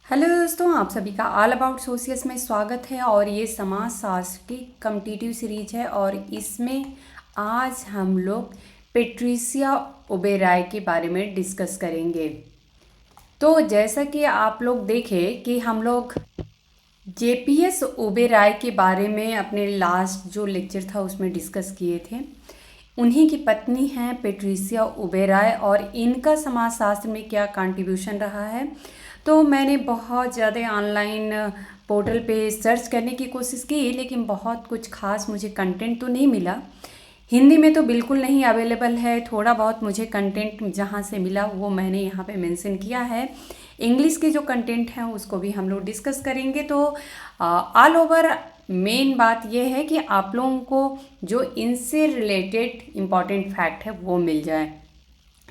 Hello दोस्तों, आप सभी का ऑल अबाउट सोशियस में स्वागत है। और ये समाजशास्त्र की कम्पिटिटिव सीरीज है और इसमें आज हम लोग पेट्रिसिया ओबेरॉय के बारे में डिस्कस करेंगे। तो जैसा कि आप लोग देखें कि हम लोग जेपीएस ओबेरॉय के बारे में अपने लास्ट जो लेक्चर था उसमें डिस्कस किए थे। उन्हीं की पत्नी हैं पेट्रिसिया ओबेरॉय और इनका समाजशास्त्र में क्या कंट्रीब्यूशन रहा है। तो मैंने बहुत ज़्यादा ऑनलाइन पोर्टल पे सर्च करने की कोशिश की, लेकिन बहुत कुछ खास मुझे कंटेंट तो नहीं मिला। हिंदी में तो बिल्कुल नहीं अवेलेबल है। थोड़ा बहुत मुझे कंटेंट जहाँ से मिला वो मैंने यहाँ पे मेंशन किया है। इंग्लिश के जो कंटेंट हैं उसको भी हम लोग डिस्कस करेंगे। तो ऑल ओवर मेन बात यह है कि आप लोगों को जो इनसे रिलेटेड इम्पॉर्टेंट फैक्ट है वो मिल जाए।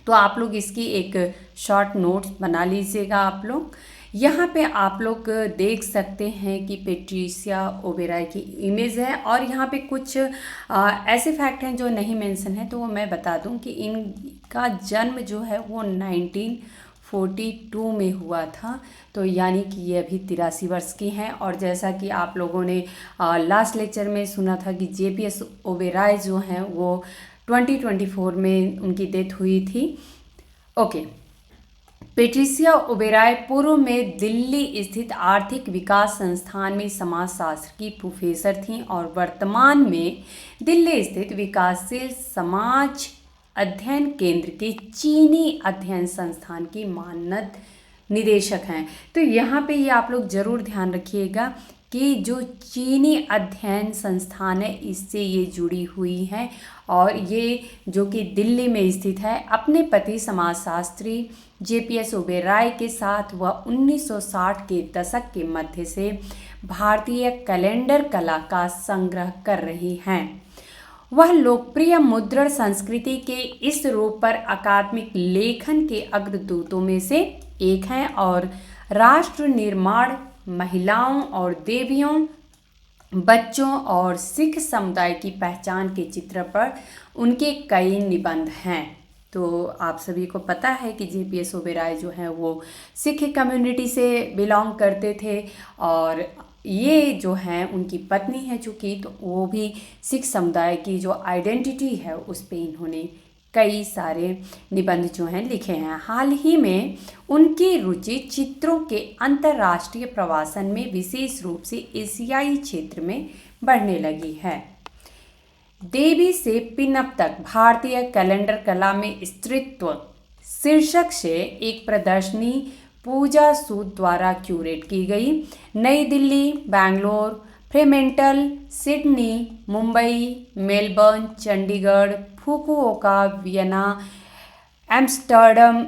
तो आप लोग इसकी एक शॉर्ट नोट्स बना लीजिएगा। आप लोग यहाँ पे आप लोग देख सकते हैं कि पेट्रिसिया ओबेरॉय की इमेज है और यहाँ पे कुछ ऐसे फैक्ट हैं जो नहीं मेंशन है, तो वो मैं बता दूं कि इनका जन्म जो है वो 1942 में हुआ था। तो यानी कि ये अभी 83 वर्ष की हैं। और जैसा कि आप लोगों ने लास्ट लेक्चर में सुना था कि जेपीएस ओबेरॉय जो हैं वो 2024 में उनकी डेथ हुई थी। ओके। पेट्रिसिया ओबेरॉय पूर्व में दिल्ली स्थित आर्थिक विकास संस्थान में समाजशास्त्र की प्रोफेसर थीं और वर्तमान में दिल्ली स्थित विकासशील समाज अध्ययन केंद्र के चीनी अध्ययन संस्थान की मानद निदेशक हैं। तो यहाँ पे ये आप लोग ज़रूर ध्यान रखिएगा कि जो चीनी अध्ययन संस्थान है इससे ये जुड़ी हुई हैं और ये जो कि दिल्ली में स्थित है। अपने पति समाजशास्त्री जेपीएस ओबेरॉय के साथ वह 1960 के दशक के मध्य से भारतीय कैलेंडर कला का संग्रह कर रही हैं। वह लोकप्रिय मुद्रण संस्कृति के इस रूप पर अकादमिक लेखन के अग्रदूतों में से एक हैं और राष्ट्र निर्माण, महिलाओं और देवियों, बच्चों और सिख समुदाय की पहचान के चित्र पर उनके कई निबंध हैं। तो आप सभी को पता है कि जेपीएस ओबेरॉय जो है वो सिख कम्युनिटी से बिलोंग करते थे और ये जो हैं उनकी पत्नी है चूँकि, तो वो भी सिख समुदाय की जो आइडेंटिटी है उस पे इन्होंने कई सारे निबंध जो हैं लिखे हैं। हाल ही में उनकी रुचि चित्रों के अंतर्राष्ट्रीय प्रवासन में विशेष रूप से एशियाई क्षेत्र में बढ़ने लगी है। देवी से पिनअप तक भारतीय कैलेंडर कला में स्त्रीत्व शीर्षक से एक प्रदर्शनी पूजा सूद द्वारा क्यूरेट की गई। नई Delhi, Bangalore, Fremantle, Sydney, Mumbai, Melbourne, Chandigarh, Fukuoka, Vienna, Amsterdam,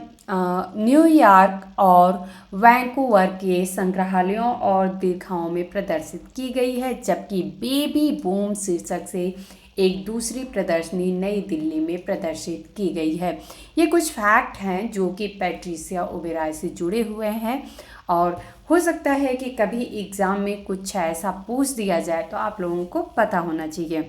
New York और वैंकूवर के संग्रहालयों और दीर्घाओं में प्रदर्शित की गई है, जबकि बेबी बूम शीर्षक से एक दूसरी प्रदर्शनी नई दिल्ली में प्रदर्शित की गई है। ये कुछ फैक्ट हैं जो कि पेट्रिसिया ओबेरॉय से जुड़े हुए हैं और हो सकता है कि कभी एग्ज़ाम में कुछ ऐसा पूछ दिया जाए तो आप लोगों को पता होना चाहिए।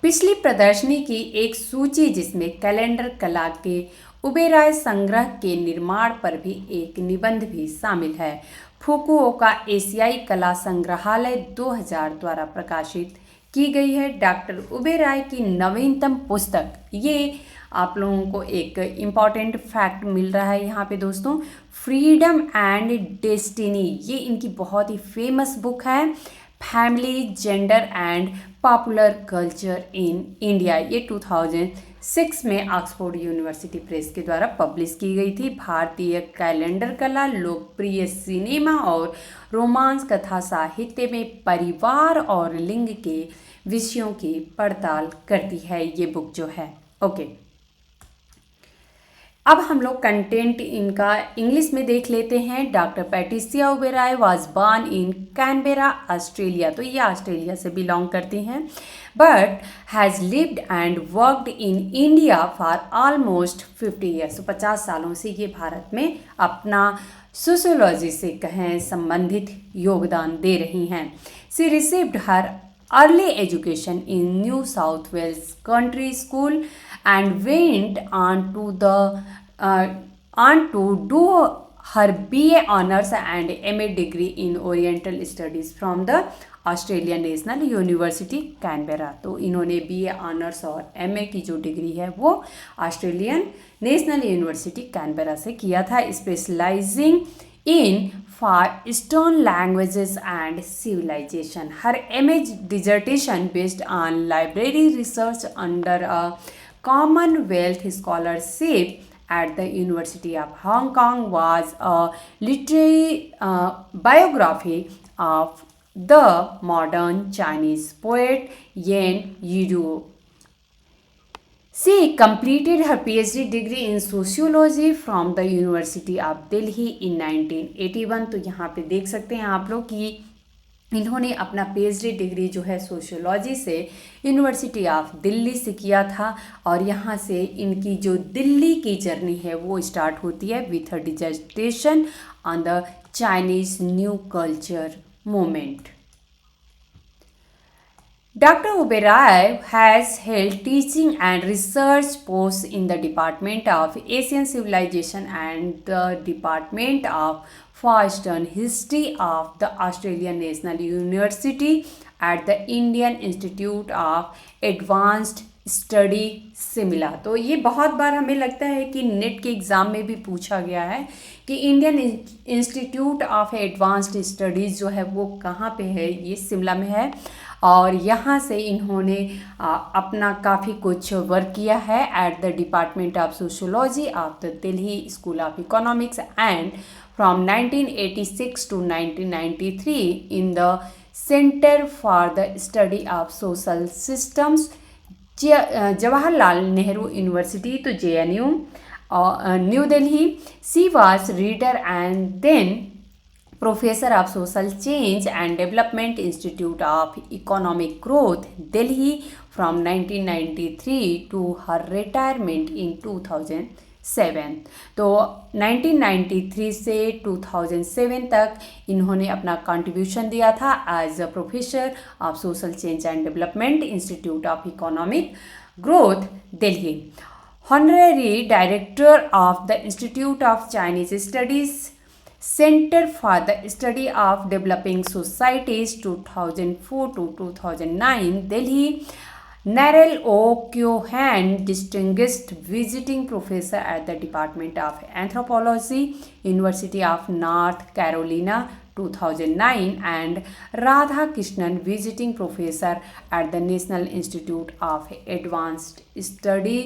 पिछली प्रदर्शनी की एक सूची जिसमें कैलेंडर कला के ओबेरॉय संग्रह के निर्माण पर भी एक निबंध भी शामिल है। फुकुओका एशियाई कला संग्रहालय 2000 द्वारा प्रकाशित की गई है। डॉक्टर ओबेरॉय की नवीनतम पुस्तक, ये आप लोगों को एक इम्पॉर्टेंट फैक्ट मिल रहा है यहाँ पे दोस्तों, फ्रीडम एंड डेस्टिनी। ये इनकी बहुत ही फेमस बुक है। Family, gender and popular culture in India, ये 2006 में ऑक्सफोर्ड यूनिवर्सिटी प्रेस के द्वारा पब्लिश की गई थी। भारतीय कैलेंडर कला, लोकप्रिय सिनेमा और रोमांस कथा साहित्य में परिवार और लिंग के विषयों की पड़ताल करती है ये बुक जो है। ओके, अब हम लोग कंटेंट इनका इंग्लिश में देख लेते हैं। Doctor Patricia Oberoi was born in Canberra, Australia. तो ये ऑस्ट्रेलिया से बिलोंग करती हैं, but has lived and worked in India for almost 50 years. तो 50 सालों से ये भारत में अपना सोशियोलॉजी से कहें संबंधित योगदान दे रही हैं। She received her early education in New South Wales Country School and went on to do her BA honors and MA degree in Oriental Studies from the Australian national university Canberra. तो इन्होंने BA honours और MA की जो degree है वो Australian national university Canberra से किया था, specialising in for eastern languages and civilisation. हर MA dissertation based on library research under a commonwealth scholarship at the University of Hong Kong was a literary biography of the modern Chinese poet Yan Yiru. She completed her PhD degree in sociology from the University of Delhi in 1981। तो यहाँ पे देख सकते हैं आप लोग कि इन्होंने अपना PhD डिग्री जो है सोशियोलॉजी से यूनिवर्सिटी ऑफ दिल्ली से किया था, और यहाँ से इनकी जो दिल्ली की जर्नी है वो स्टार्ट होती है with a dissertation on the Chinese new culture movement. Dr. Oberoi has held teaching and research posts in the Department of Asian Civilization and the Department of Far Eastern History of the Australian National University at the Indian Institute of Advanced study Simla. तो ये बहुत बार हमें लगता है कि net के exam में भी पूछा गया है कि Indian institute of advanced studies जो है वो कहाँ पे है, ये शिमला में है, और यहाँ से इन्होंने अपना काफ़ी कुछ वर्क किया है at the department of sociology of the Delhi school of economics and from 1986 to 1993 in the centre for the study of social systems Jawaharlal Nehru university, तो JNU, New Delhi. She was reader and then professor of social change and development institute of economic growth Delhi from 1993 to her retirement in 2007। तो 1993 से 2007 तक इन्होंने अपना contribution दिया था as a professor of social change and development institute of economic growth Delhi, honorary director of the institute of Chinese studies centre for the study of developing societies 2004 to 2009 Delhi, Narelle O. Keohane, Distinguished Visiting Professor at the Department of Anthropology, University of North Carolina 2009, and Radha Krishnan, Visiting Professor at the National Institute of Advanced Study,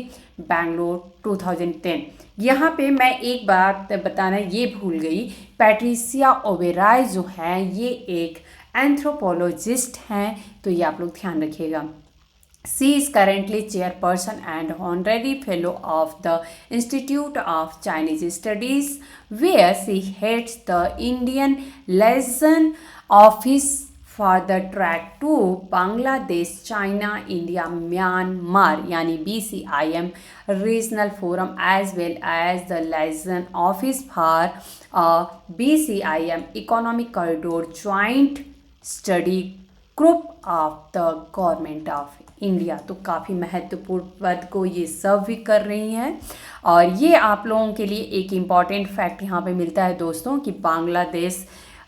Bangalore 2010। यहाँ पे मैं एक बात बताना ये भूल गई, Patricia Oberoi जो हैं ये एक एंथ्रोपोलॉजिस्ट हैं, तो ये आप लोग ध्यान रखिएगा। She is currently chairperson and honorary fellow of the Institute of Chinese Studies, where she heads the Indian liaison office for the track to Bangladesh, China, India, Myanmar, यानी BCIM regional forum, as well as the liaison office for BCIM economic corridor joint study group of the government of India. तो काफ़ी महत्वपूर्ण पद को ये सर्व भी कर रही हैं। और ये आप लोगों के लिए एक इम्पॉर्टेंट फैक्ट यहाँ पे मिलता है दोस्तों कि बांग्लादेश,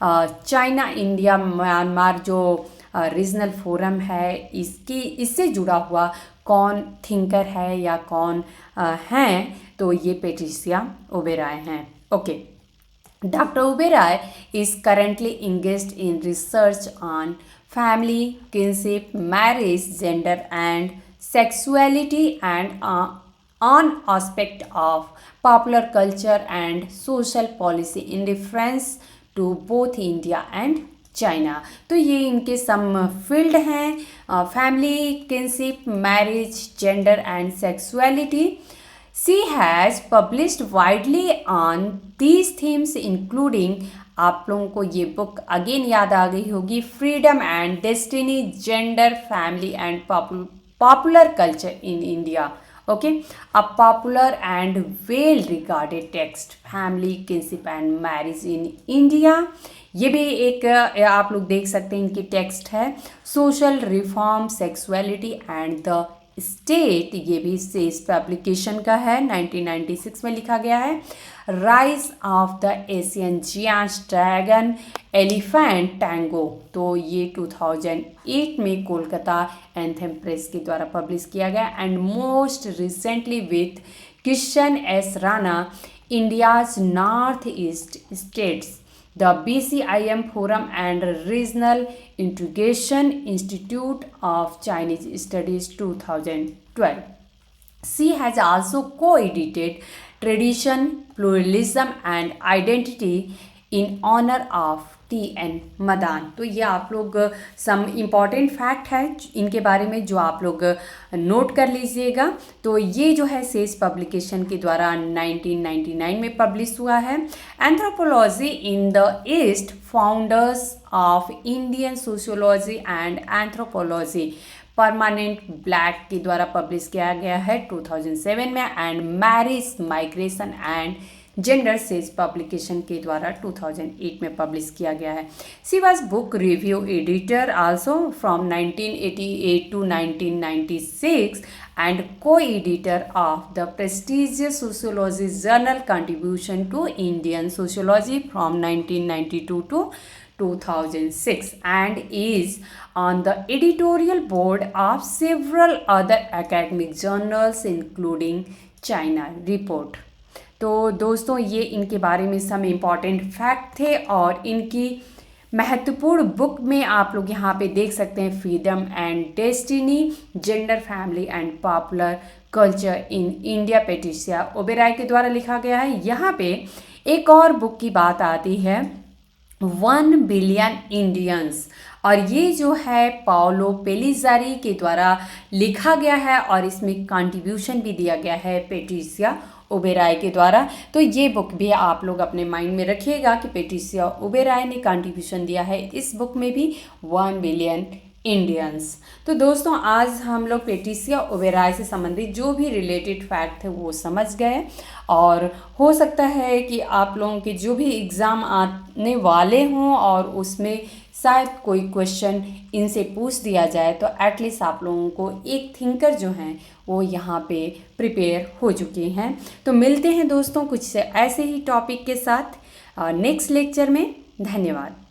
चाइना, इंडिया, म्यांमार जो रीजनल फोरम है इससे जुड़ा हुआ कौन थिंकर है या कौन हैं, तो ये पैट्रिसिया ओबेरॉय हैं। Okay, Dr. Oberoi is currently engaged in research on family, kinship, marriage, gender and sexuality, and on aspect of popular culture and social policy in reference to both India and China। तो ये इनके सम field हैं, family, kinship, marriage, gender and sexuality. She has published widely on these themes including, आप लोगों को ये book again याद आ गई होगी, freedom and destiny, gender, family and popular culture in India. Okay, a popular and well regarded text, family, kinship and marriage in India. ये भी एक आप लोग देख सकते हैं इनकी टेक्स्ट है। Social reform, sexuality and the state, ये भी सेज पब्लिकेशन का है, 1996 में लिखा गया है। Rise of the Asian giant dragon elephant tango, तो ये 2008 में कोलकाता एंथम प्रेस के द्वारा पब्लिश किया गया। And most recently with Kishan S Rana, India's north east states, the BCIM Forum and Regional Integration Institute of Chinese Studies 2012. She has also co-edited Tradition, Pluralism and Identity in honor of TN Madan. तो ये आप लोग some important fact है इनके बारे में जो आप लोग नोट कर लीजिएगा। तो ये जो है सेज पब्लिकेशन के द्वारा 1999 में पब्लिश हुआ है। Anthropology in the east, founders of Indian sociology and anthropology, permanent black के द्वारा पब्लिश किया गया है 2007 में। And marriage, migration and gender says publication के द्वारा 2008 में पब्लिश किया गया है। She was book review editor also from 1988 to 1996 and co-editor of the prestigious sociology journal Contribution to Indian Sociology from 1992 to 2006 and is on the editorial board of several other academic journals including China Report। तो दोस्तों ये इनके बारे में some important fact थे और इनकी महत्वपूर्ण बुक में आप लोग यहाँ पे देख सकते हैं freedom and destiny, gender, family and popular culture in India, Patricia Oberoi के द्वारा लिखा गया है। यहाँ पे एक और बुक की बात आती है 1 बिलियन इंडियंस, और ये जो है पाओलो पेलिज़ारी के द्वारा लिखा गया है और इसमें कंट्रीब्यूशन भी दिया गया है पेट्रिशिया ओबेरॉय के द्वारा। तो ये बुक भी आप लोग अपने माइंड में रखिएगा कि पेट्रिशिया ओबेरॉय ने कंट्रीब्यूशन दिया है इस बुक में भी 1 बिलियन इंडियंस। तो दोस्तों आज हम लोग पेट्रिशिया ओबेरॉय से संबंधित जो भी रिलेटेड फैक्ट थे वो समझ गए, और हो सकता है कि आप लोगों के जो भी एग्ज़ाम आने वाले हों और उसमें शायद कोई क्वेश्चन इनसे पूछ दिया जाए, तो एटलीस्ट आप लोगों को एक थिंकर जो हैं वो यहाँ पे प्रिपेयर हो चुके हैं। तो मिलते हैं दोस्तों कुछ ऐसे ही टॉपिक के साथ नेक्स्ट लेक्चर में। धन्यवाद।